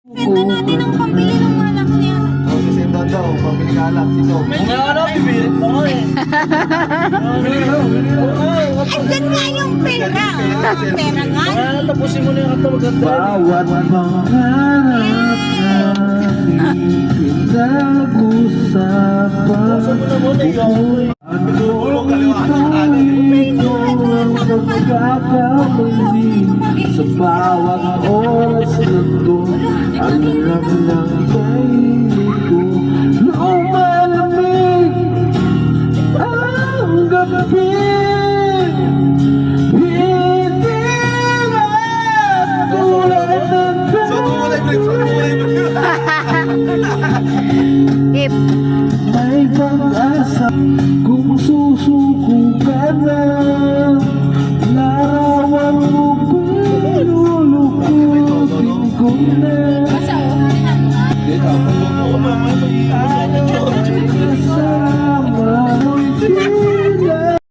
Senda natin ang pambili ng malak niya. O, sisenda daw, pabili ka alak, sito. May ano, bibirit mo ko eh. Andyan nga yung pera. Pera nga. Kaya tapusin mo na yung kanta maganda. Bawat pangarap natin pinag-usapan. Basta mo na muna, ikaw ako eh. Pinulong kaliwanag. Pagkakamali sa bawat oras na to, ang hirap ng kainin ko. Lumalamig ang gabi, hindi na tulad ng Hip. may pag-asa.